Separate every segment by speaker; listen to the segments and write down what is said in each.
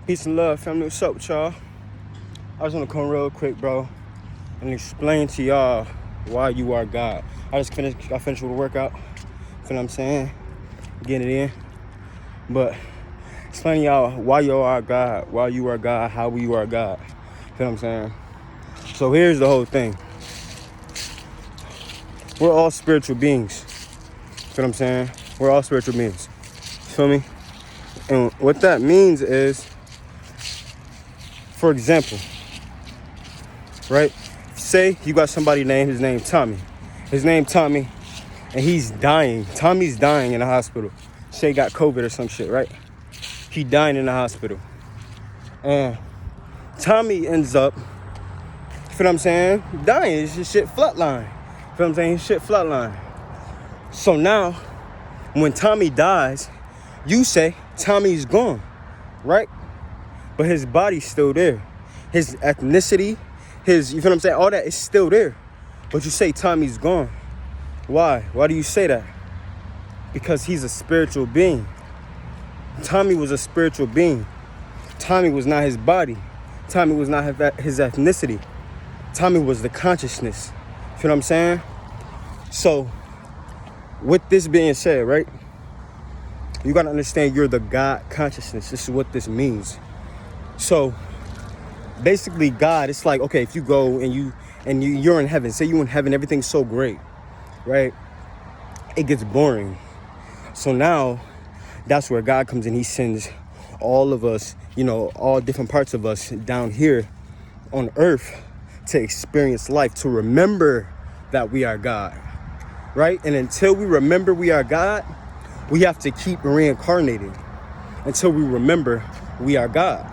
Speaker 1: Peace and love, family. What's up with y'all? I just want to come real quick, bro, and explain to y'all why you are God. I finished with the workout. You know what I'm saying? Getting it in. But explaining y'all why you are God, why you are God, how you are God. You know what I'm saying? So here's the whole thing. We're all spiritual beings. You know what I'm saying? We're all spiritual beings. You feel me? And what that means is, for example, right? Say you got somebody named, his name Tommy. His name Tommy, and he's dying. Tommy's dying in the hospital. Say he got COVID or some shit, right? He dying in the hospital. And Tommy ends up, you feel what I'm saying? Dying. His shit flatline. You feel what I'm saying? His shit flatline. So now, when Tommy dies, you say Tommy's gone, right? But his body's still there. His ethnicity, you feel what I'm saying? All that is still there. But you say Tommy's gone. Why? Why do you say that? Because he's a spiritual being. Tommy was a spiritual being. Tommy was not his body. Tommy was not his ethnicity. Tommy was the consciousness. You feel what I'm saying? So, with this being said, right? You gotta understand you're the God consciousness. This is what this means. So, basically, God, it's like, okay, if you go and you're in heaven, say you're in heaven, everything's so great, right? It gets boring. So now, that's where God comes in. He sends all of us, all different parts of us down here on earth to experience life, to remember that we are God, right? And until we remember we are God, we have to keep reincarnating until we remember we are God.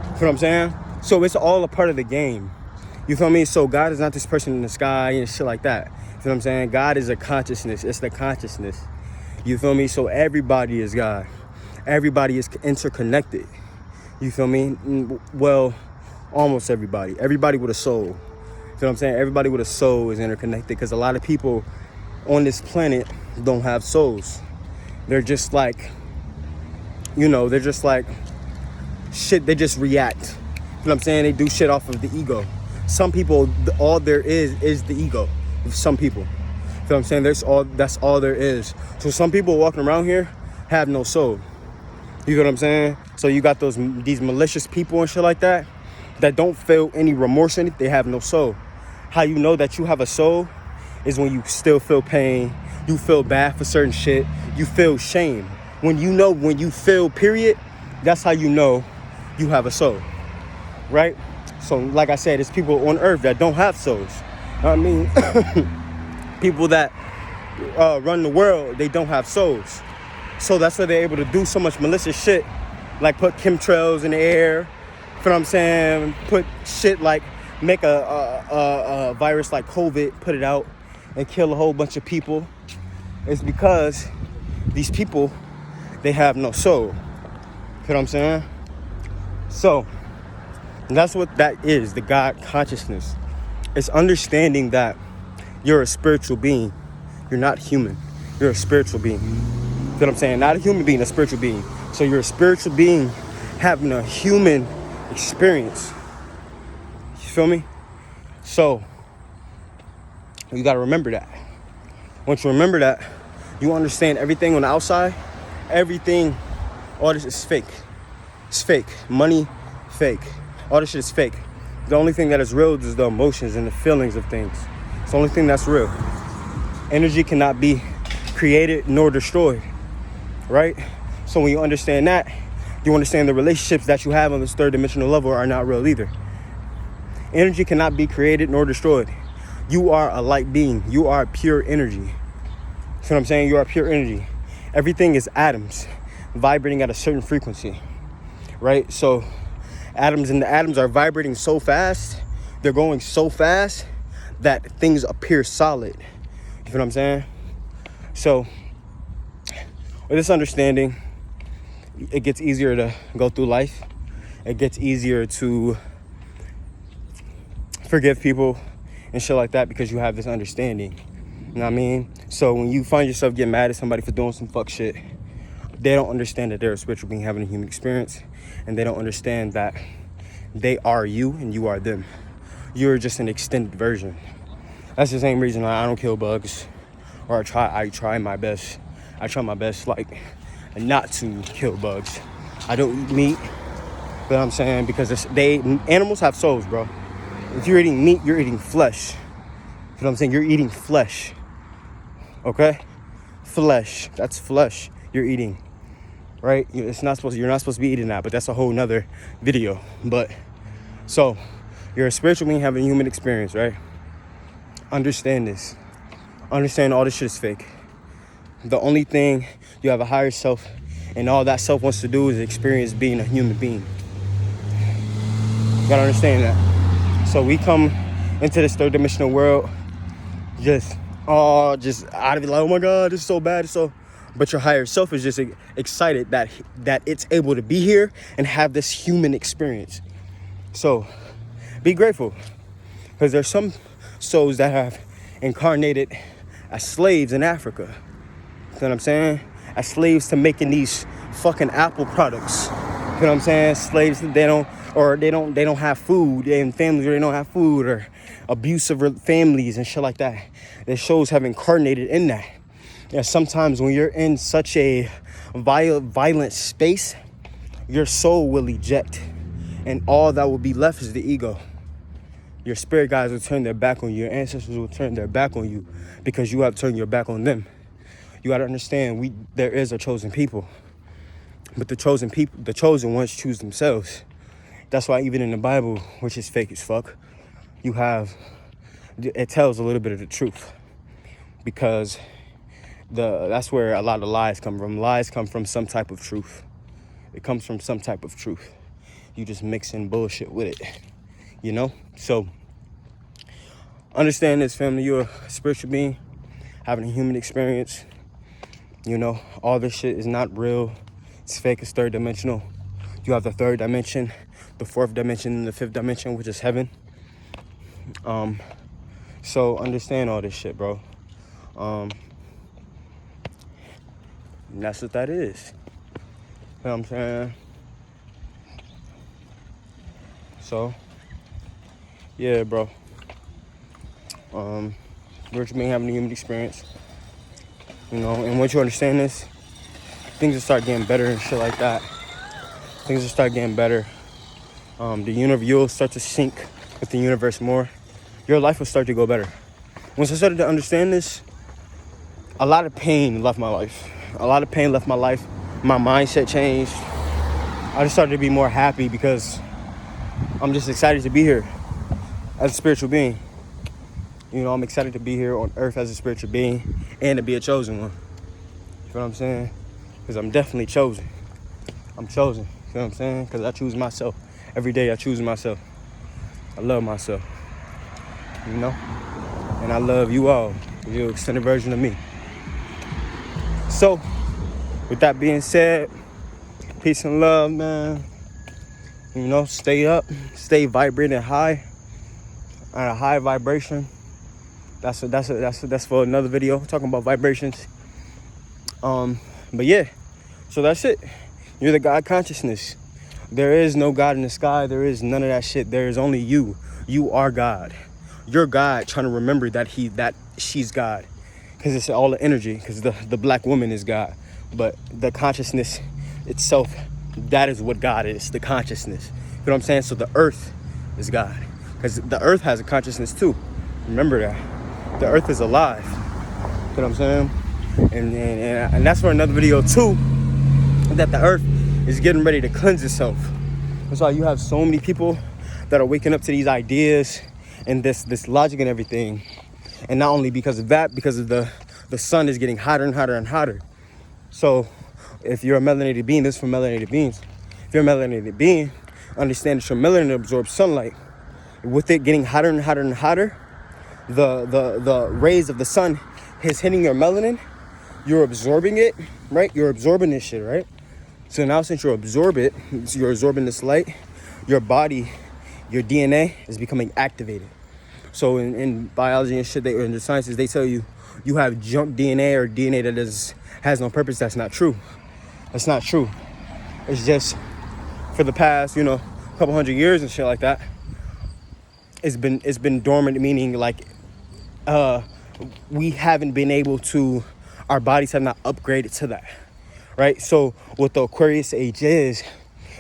Speaker 1: You know what I'm saying? So it's all a part of the game. You feel me? So God is not this person in the sky and shit like that. You feel what I'm saying? God is a consciousness. It's the consciousness. You feel me? So everybody is God. Everybody is interconnected. You feel me? Well, almost everybody. Everybody with a soul. You feel what I'm saying? Everybody with a soul is interconnected, because a lot of people on this planet don't have souls. They're just like, they're just like shit. They just react. You know what I'm saying? They do shit off of the ego. Some people, all there is the ego. Some people. You know what I'm saying? That's all there is. So some people walking around here have no soul. You know what I'm saying? So you got these malicious people and shit like that don't feel any remorse in it. They have no soul. How you know that you have a soul is when you still feel pain. You feel bad for certain shit. You feel shame. When you feel period, that's how you know you have a soul, right? So like I said, it's people on earth that don't have souls. I mean, people that run the world, they don't have souls. So that's why they're able to do so much malicious shit, like put chemtrails in the air. You know what I'm saying? Put shit like make a virus like COVID, put it out and kill a whole bunch of people. It's because these people, they have no soul. You know what I'm saying? So that's what that is, the God consciousness. It's understanding that you're a spiritual being. You're not human. You're a spiritual being. You know what I'm saying? Not a human being, a spiritual being. So you're a spiritual being having a human experience. You feel me? So you gotta remember that. Once you remember that, you understand everything on the outside, all this is fake. It's fake. Money, fake. All this shit is fake. The only thing that is real is the emotions and the feelings of things. It's the only thing that's real. Energy cannot be created nor destroyed, right? So when you understand that, you understand the relationships that you have on this third dimensional level are not real either. Energy cannot be created nor destroyed. You are a light being. You are pure energy. See what I'm saying? You are pure energy. Everything is atoms vibrating at a certain frequency, right? So the atoms are vibrating so fast, they're going so fast that things appear solid. You feel what I'm saying? So with this understanding, it gets easier to go through life. It gets easier to forgive people and shit like that, because you have this understanding. You know what I mean? So when you find yourself getting mad at somebody for doing some fuck shit, they don't understand that they're a spiritual being having a human experience, and they don't understand that they are you and you are them. You're just an extended version. That's the same reason I don't kill bugs, or I try my best. I try my best, like, not to kill bugs. I don't eat meat, but I'm saying because animals have souls, bro. If you're eating meat, you're eating flesh. You know what I'm saying? You're eating flesh. Okay? Flesh. That's flesh you're eating. Right? You're not supposed to be eating that, but that's a whole nother video. But so you're a spiritual being having a human experience, right? Understand this. Understand all this shit is fake. The only thing, you have a higher self, and all that self wants to do is experience being a human being. You gotta understand that. So we come into this third dimensional world just out of it, like, oh my God, this is so bad. But your higher self is just excited that it's able to be here and have this human experience. So be grateful, because there's some souls that have incarnated as slaves in Africa. You know what I'm saying? As slaves to making these fucking Apple products. You know what I'm saying? Slaves that they don't have food, and families where they don't have food, or abusive families and shit like that. The shows have incarnated in that. Yeah, sometimes when you're in such a violent space, your soul will eject, and all that will be left is the ego. Your spirit guides will turn their back on you. Your ancestors will turn their back on you because you have turned your back on them. You got to understand, there is a chosen people, but the chosen ones choose themselves. That's why even in the Bible, which is fake as fuck, it tells a little bit of the truth, because that's where a lot of lies come from. Lies come from some type of truth. It comes from some type of truth. You just mix in bullshit with it, you know? So understand this, family. You're a spiritual being having a human experience. You know, all this shit is not real. It's fake. It's third dimensional. You have the third dimension, the fourth dimension, and the fifth dimension, which is heaven. So understand all this shit, bro. And that's what that is. You know what I'm saying? So, yeah, bro. Spiritual being having a human experience. You know, and once you understand this, things will start getting better and shit like that. Things will start getting better. You'll start to sync with the universe more. Your life will start to go better. Once I started to understand this, a lot of pain left my life. My mindset changed. I just started to be more happy because I'm just excited to be here as a spiritual being. You know, I'm excited to be here on earth as a spiritual being and to be a chosen one. You know what I'm saying? Because I'm definitely chosen. I'm chosen. You know what I'm saying? Because I choose myself. Every day I choose myself. I love myself. You know? And I love you all. You're an extended version of me. So, with that being said, peace and love, man. You know, stay up. Stay vibrating high. At a high vibration. That's for another video, talking about vibrations. But yeah, so that's it. You're the God consciousness. There is no God in the sky. There is none of that shit. There is only you. You are God. You're God, trying to remember that she's God, because it's all the energy. Because the black woman is God, but the consciousness itself, that is what God is. The consciousness. You know what I'm saying? So the earth is God, because the earth has a consciousness too. Remember that. The earth is alive. You know what I'm saying? And that's for another video too, that the earth is getting ready to cleanse itself. That's why you have so many people that are waking up to these ideas and this logic and everything. And not only because of that, because of the sun is getting hotter and hotter and hotter. So if you're a melanated being, this is for melanated beings. If you're a melanated being, understand that your melanin absorbs sunlight. With it getting hotter and hotter and hotter, the rays of the sun is hitting your melanin. You're absorbing it, right? You're absorbing this shit, right? So now since you're absorbing this light, your body, your DNA is becoming activated. So in biology and shit, in the sciences, they tell you have junk DNA or DNA that has no purpose. That's not true. That's not true. It's just for the past, couple hundred years and shit like that, it's been dormant, meaning like we haven't been able to, our bodies have not upgraded to that, right? So what the Aquarius age is,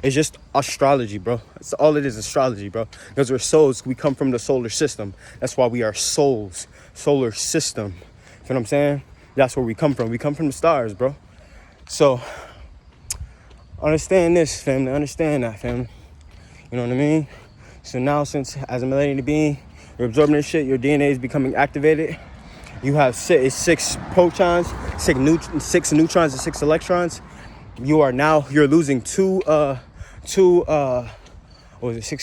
Speaker 1: it's just astrology, bro. That's all it is, astrology, bro. Because we're souls, we come from the solar system. That's why we are souls, solar system. You know what I'm saying? That's where we come from. We come from the stars, bro. So understand this, family. Understand that, family. You know what I mean? So now, since as a melanated being, you're absorbing this shit, your DNA is becoming activated. You have six protons, six neutrons, and 6 electrons. You're losing 6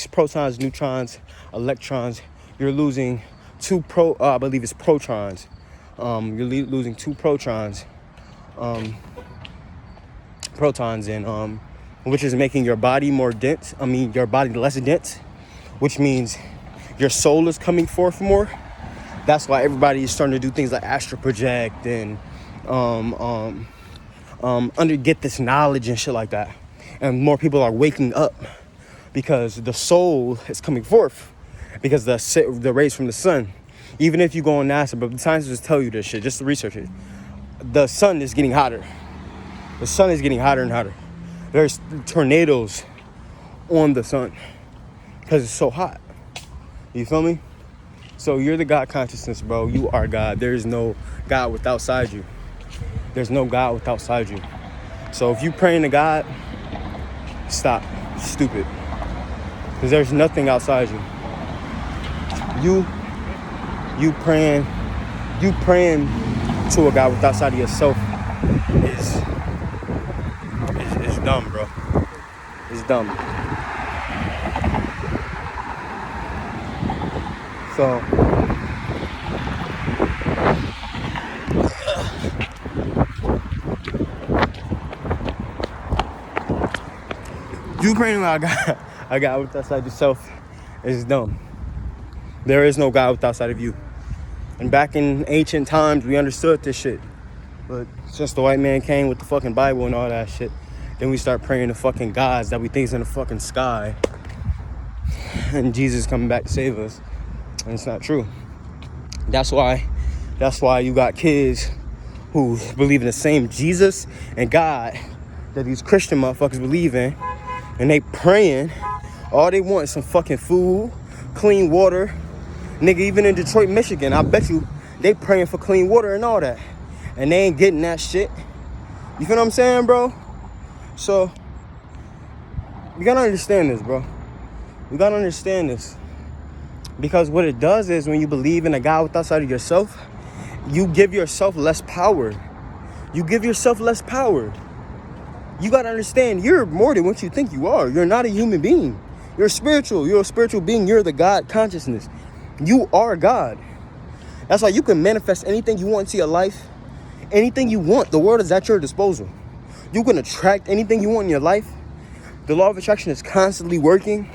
Speaker 1: protons, neutrons, electrons. You're losing I believe it's protons. You're losing 2 protons, and which is making your body more dense. Your body less dense, which means your soul is coming forth more. That's why everybody is starting to do things like astral project and get this knowledge and shit like that. And more people are waking up because the soul is coming forth because the rays from the sun. Even if you go on NASA, but the scientists tell you this shit, just to research it. The sun is getting hotter. The sun is getting hotter and hotter. There's tornadoes on the sun because it's so hot. You feel me? So you're the God consciousness, bro. You are God. There is no God outside you. There's no God outside you. So if you praying to God, stop. Stupid. Because there's nothing outside you. You praying to a God outside of yourself is dumb, bro. It's dumb. So you praying to a God outside yourself is dumb. There is no God outside of you. And back in ancient times, we understood this shit. But since the white man came with the fucking Bible and all that shit, then we start praying to fucking gods that we think is in the fucking sky. And Jesus coming back to save us. And it's not true. That's why you got kids who believe in the same Jesus and God that these Christian motherfuckers believe in. And they praying. All they want is some fucking food, clean water. Nigga, even in Detroit, Michigan, I bet you they praying for clean water and all that. And they ain't getting that shit. You feel what I'm saying, bro? So, you gotta understand this, bro. You gotta understand this. Because what it does is when you believe in a God outside of yourself, you give yourself less power. You give yourself less power. You gotta understand, you're more than what you think you are. You're not a human being. You're spiritual. You're a spiritual being. You're the God consciousness. You are God. That's why you can manifest anything you want into your life. Anything you want. The world is at your disposal. You can attract anything you want in your life. The law of attraction is constantly working.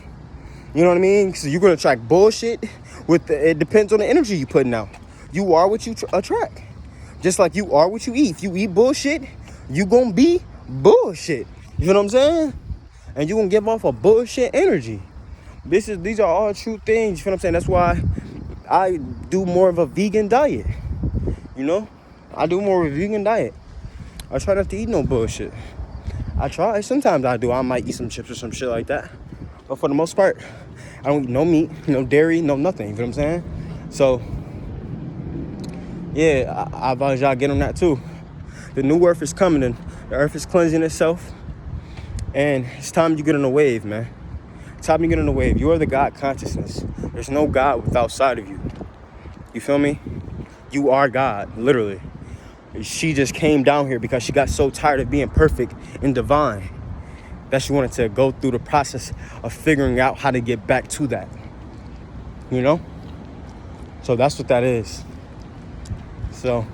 Speaker 1: You know what I mean? So you're going to attract bullshit. It depends on the energy you're putting out. You are what you attract. Just like you are what you eat. If you eat bullshit, you going to be bullshit. You know what I'm saying? And you're going to give off a bullshit energy. These are all true things. You know what I'm saying? That's why I do more of a vegan diet. You know? I do more of a vegan diet. I try not to eat no bullshit. I try. Sometimes I do. I might eat some chips or some shit like that. But for the most part, I don't eat no meat, no dairy, no nothing. You know what I'm saying? So, yeah, I advise y'all get on that too. The new earth is coming and the earth is cleansing itself. And it's time you get on the wave, man. It's time you get on the wave. You are the God consciousness. There's no God outside of you. You feel me? You are God, literally. She just came down here because she got so tired of being perfect and divine that she wanted to go through the process of figuring out how to get back to that. You know? So that's what that is. So,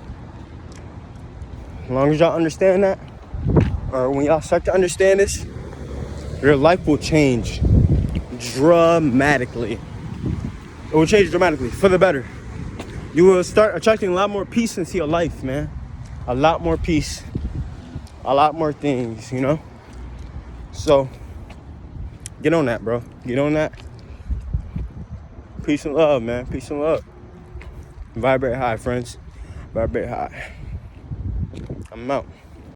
Speaker 1: as long as y'all understand that, or when y'all start to understand this, your life will change dramatically. It will change dramatically for the better. You will start attracting a lot more peace into your life, man. A lot more peace. a lot more things, you know? So, get on that, bro. Get on that. Peace and love, man. Peace and love. Vibrate high, friends. Vibrate high. I'm out.